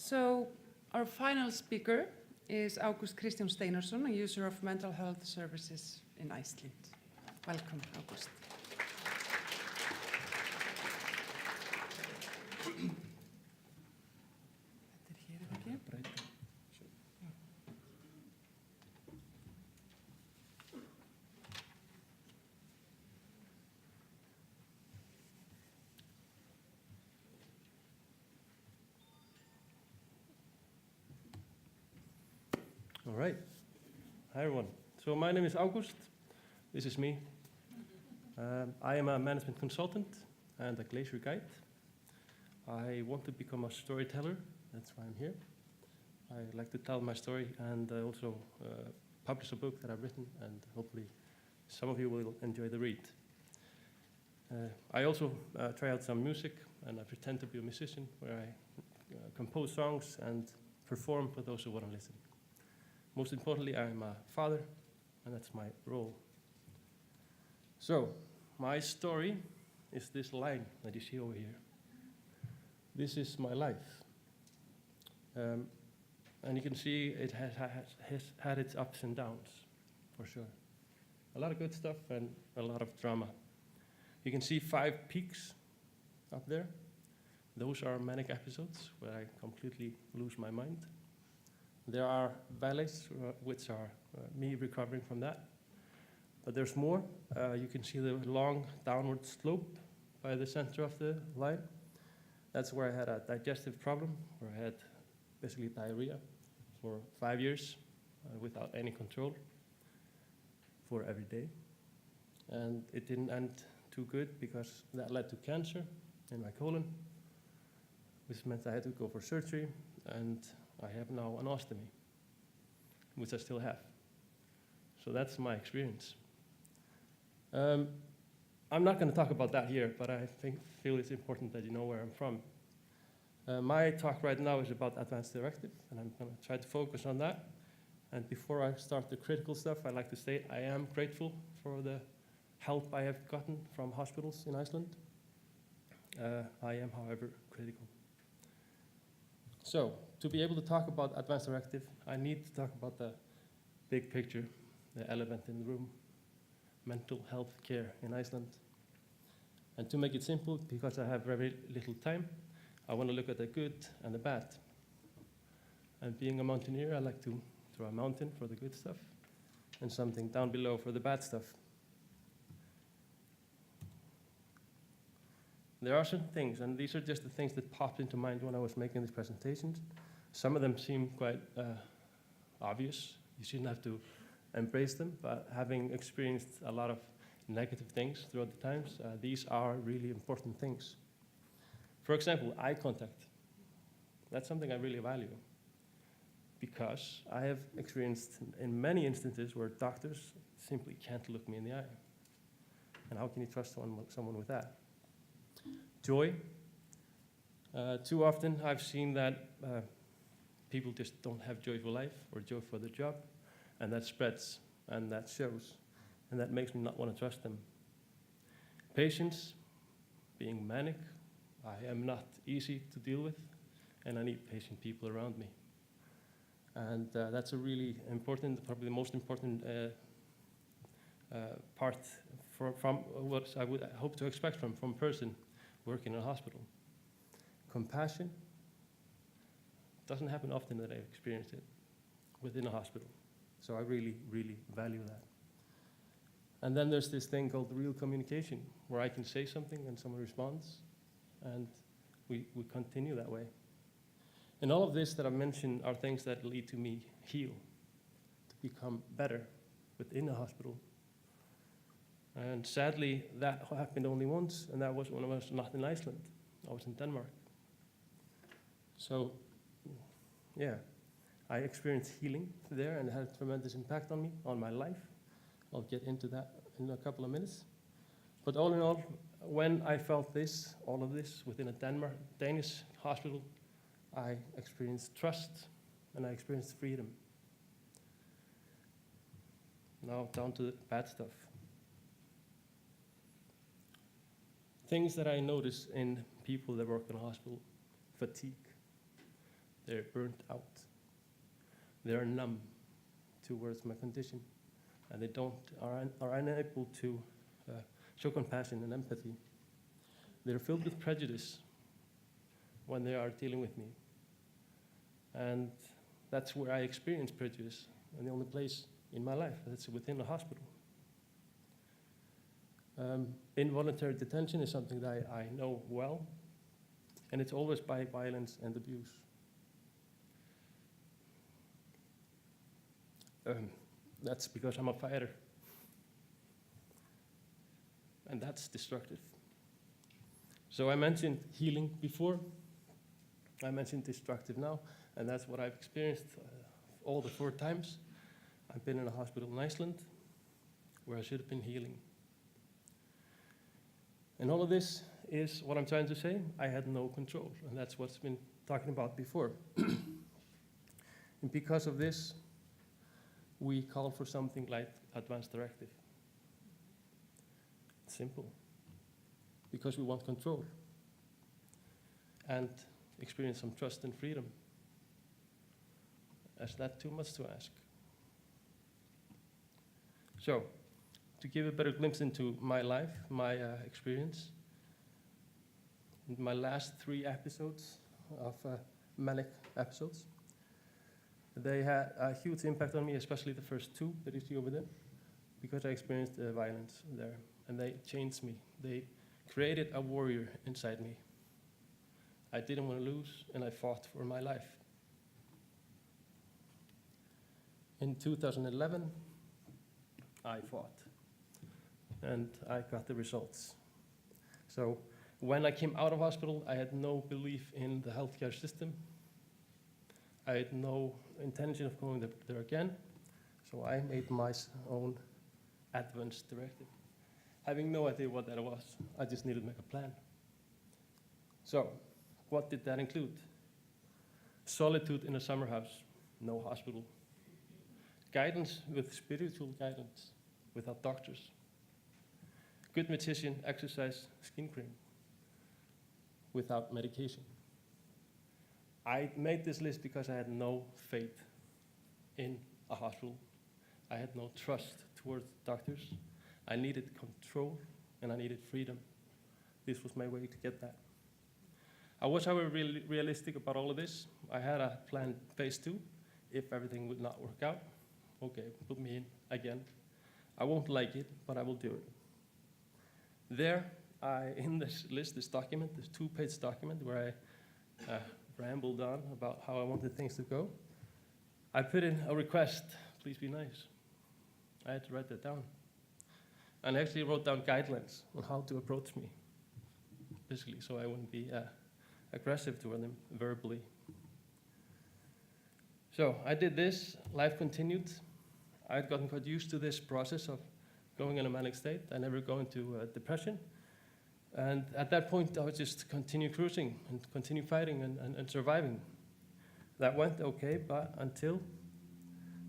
So our final speaker is Ágúst Kristján Steinarsson, a user of mental health services in Iceland. Welcome, Ágúst. All right. Hi, everyone. So my name is Ágúst. This is me. I am a management consultant and a glacier guide. I want to become a storyteller. That's why I'm here. I like to tell my story and also publish a book that I've written, and hopefully some of you will enjoy the read. I also try out some music, and I pretend to be a musician, where I compose songs and perform for those who want to listen. Most importantly, I'm a father, and that's my role. So, my story is this line that you see over here. This is my life. And you can see it has had its ups and downs, for sure. A lot of good stuff and a lot of drama. You can see 5 peaks up there. Those are manic episodes where I completely lose my mind. There are valleys, which are me recovering from that. But there's more. You can see the long downward slope by the center of the line. That's where I had a digestive problem, where I had basically diarrhea for 5 years without any control for every day. And it didn't end too good because that led to cancer in my colon, which meant I had to go for surgery, and I have now an ostomy, which I still have. So that's my experience. I'm not going to talk about that here, but I feel it's important that you know where I'm from. My talk right now is about advanced directive, and I'm going to try to focus on that. And before I start the critical stuff, I'd like to say I am grateful for the help I have gotten from hospitals in Iceland. I am, however, critical. So, to be able to talk about advanced directive, I need to talk about the big picture, the elephant in the room, mental health care in Iceland. And to make it simple, because I have very little time, I want to look at the good and the bad. And being a mountaineer, I like to throw a mountain for the good stuff and something down below for the bad stuff. There are some things, and these are just the things that popped into mind when I was making these presentations. Some of them seem quite obvious. You shouldn't have to embrace them, but having experienced a lot of negative things throughout the times, these are really important things. For example, eye contact. That's something I really value, because I have experienced in many instances where doctors simply can't look me in the eye. And how can you trust someone with that? Joy. Too often I've seen that people just don't have joy for life or joy for their job, and that spreads and that shows, and that makes me not want to trust them. Patience, being manic, I am not easy to deal with, and I need patient people around me. And that's a really important, probably the most important part from what I would hope to expect from a person working in a hospital. Compassion doesn't happen often that I've experienced it within a hospital. So I really, really value that. And then there's this thing called real communication, where I can say something and someone responds, and we continue that way. And all of this that I've mentioned are things that lead to me heal, to become better within a hospital. And sadly, that happened only once, and that was when I was not in Iceland. I was in Denmark. So, yeah, I experienced healing there, and it had a tremendous impact on me, on my life. I'll get into that in a couple of minutes. But all in all, when I felt this, all of this, within a Danish hospital, I experienced trust, and I experienced freedom. Now down to the bad stuff. Things that I notice in people that work in a hospital: fatigue. They're burnt out. They're numb towards my condition, and they are unable to show compassion and empathy. They're filled with prejudice when they are dealing with me. And that's where I experience prejudice, and the only place in my life that's within a hospital. Involuntary detention is something that I know well, and it's always by violence and abuse. That's because I'm a fighter, and that's destructive. So I mentioned healing before. I mentioned destructive now, and that's what I've experienced all the 4 times. I've been in a hospital in Iceland where I should have been healing. And all of this is what I'm trying to say. I had no control, and that's what's been talking about before. And because of this, we call for something like advance directive. It's simple. Because we want control and experience some trust and freedom. Is that too much to ask? So, to give a better glimpse into my life, my experience, my last 3 episodes of manic episodes, they had a huge impact on me, especially the first 2 that you see over there, because I experienced violence there, and they changed me. They created a warrior inside me. I didn't want to lose, and I fought for my life. In 2011, I fought, and I got the results. So when I came out of hospital, I had no belief in the healthcare system. I had no intention of going there again, so I made my own advance directive. Having no idea what that was, I just needed to make a plan. So, what did that include? Solitude in a summer house, no hospital. Guidance with spiritual guidance, without doctors. Good nutrition, exercise, skin cream, without medication. I made this list because I had no faith in a hospital. I had no trust towards doctors. I needed control, and I needed freedom. This was my way to get that. I was, however, really realistic about all of this. I had a plan, phase 2. If everything would not work out, okay, put me in again. I won't like it, but I will do it. There, in this list, this document, this 2-page document where I rambled on about how I wanted things to go, I put in a request, please be nice. I had to write that down. And I actually wrote down guidelines on how to approach me, basically, so I wouldn't be aggressive toward them verbally. So I did this, life continued. I had gotten quite used to this process of going in a manic state. I never go into depression. And at that point, I would just continue cruising and continue fighting and surviving. That went okay, but until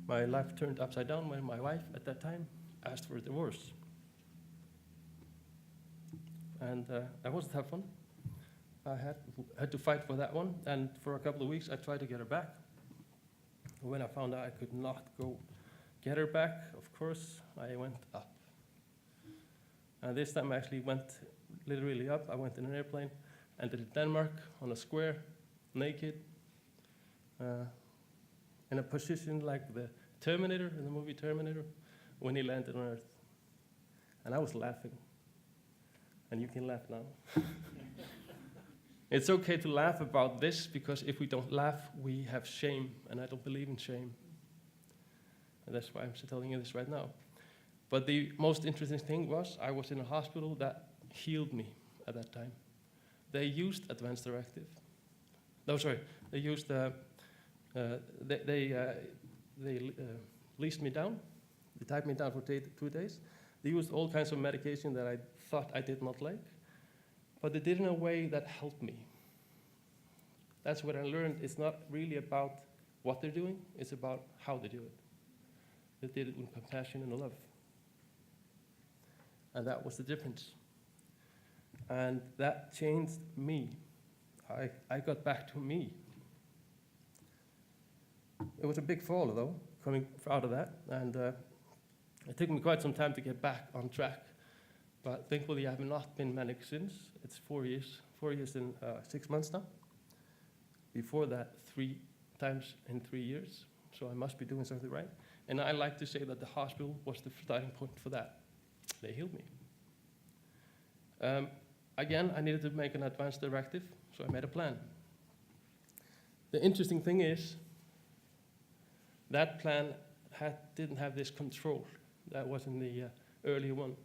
my life turned upside down when my wife, at that time, asked for a divorce. And that wasn't that fun. I had to fight for that one, and for a couple of weeks, I tried to get her back. When I found out I could not go get her back, of course, I went up. And this time I actually went literally up. I went in an airplane, ended in Denmark, on a square, naked, in a position like the Terminator, in the movie Terminator, when he landed on Earth. And I was laughing. And you can laugh now. It's okay to laugh about this, because if we don't laugh, we have shame, and I don't believe in shame. And that's why I'm telling you this right now. But the most interesting thing was I was in a hospital that healed me at that time. They used advance directive. No, sorry, they used, they leased me down. They tied me down for 2 days. They used all kinds of medication that I thought I did not like, but they did it in a way that helped me. That's what I learned. It's not really about what they're doing, it's about how they do it. They did it with compassion and love. And that was the difference. And that changed me. I got back to me. It was a big fall, though, coming out of that, and it took me quite some time to get back on track. But thankfully, I have not been manic since. It's 4 years and 6 months now. Before that, 3 times in 3 years. So I must be doing something right. And I like to say that the hospital was the starting point for that. They healed me. Again, I needed to make an advance directive, so I made a plan. The interesting thing is, that plan didn't have this control that was in the earlier one.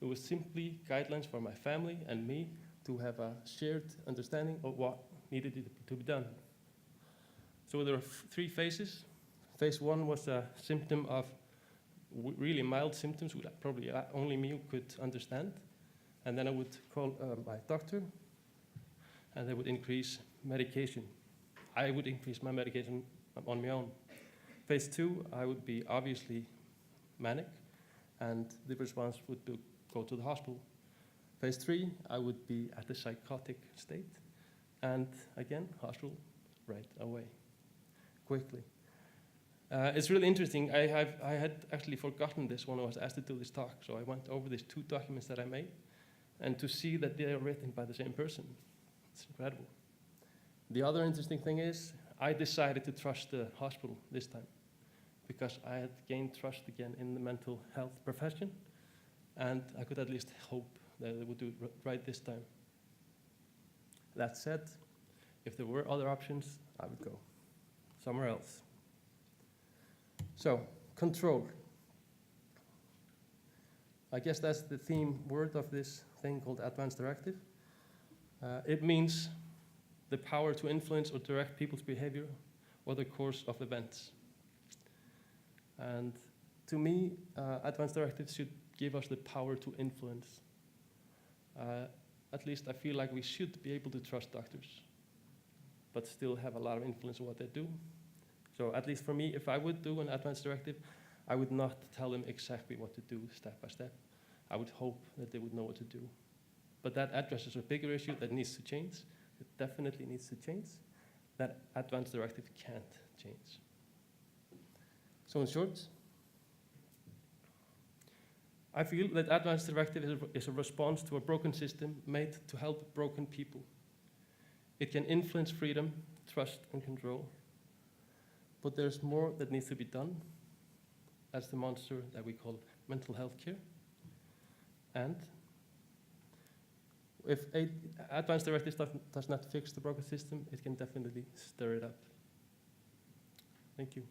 It was simply guidelines for my family and me to have a shared understanding of what needed to be done. So there were 3 phases. Phase 1 was a symptom of really mild symptoms, which probably only me could understand. And then I would call my doctor, and they would increase medication. I would increase my medication on my own. Phase 2, I would be obviously manic, and the response would be go to the hospital. Phase 3, I would be at the psychotic state, and again, hospital right away, quickly. It's really interesting. I had actually forgotten this when I was asked to do this talk, so I went over these 2 documents that I made, and to see that they are written by the same person, it's incredible. The other interesting thing is, I decided to trust the hospital this time, because I had gained trust again in the mental health profession, and I could at least hope that they would do it right this time. That said, if there were other options, I would go somewhere else. So, control. I guess that's the theme word of this thing called advance directive. It means the power to influence or direct people's behavior or the course of events. And to me, advance directives should give us the power to influence. At least I feel like we should be able to trust doctors, but still have a lot of influence on what they do. So at least for me, if I would do an advance directive, I would not tell them exactly what to do step by step. I would hope that they would know what to do. But that addresses a bigger issue that needs to change. It definitely needs to change. That advance directive can't change. So in short, I feel that advance directive is a response to a broken system made to help broken people. It can influence freedom, trust, and control. But there's more that needs to be done. That's the monster that we call mental health care. And if advance directive does not fix the broken system, it can definitely stir it up. Thank you.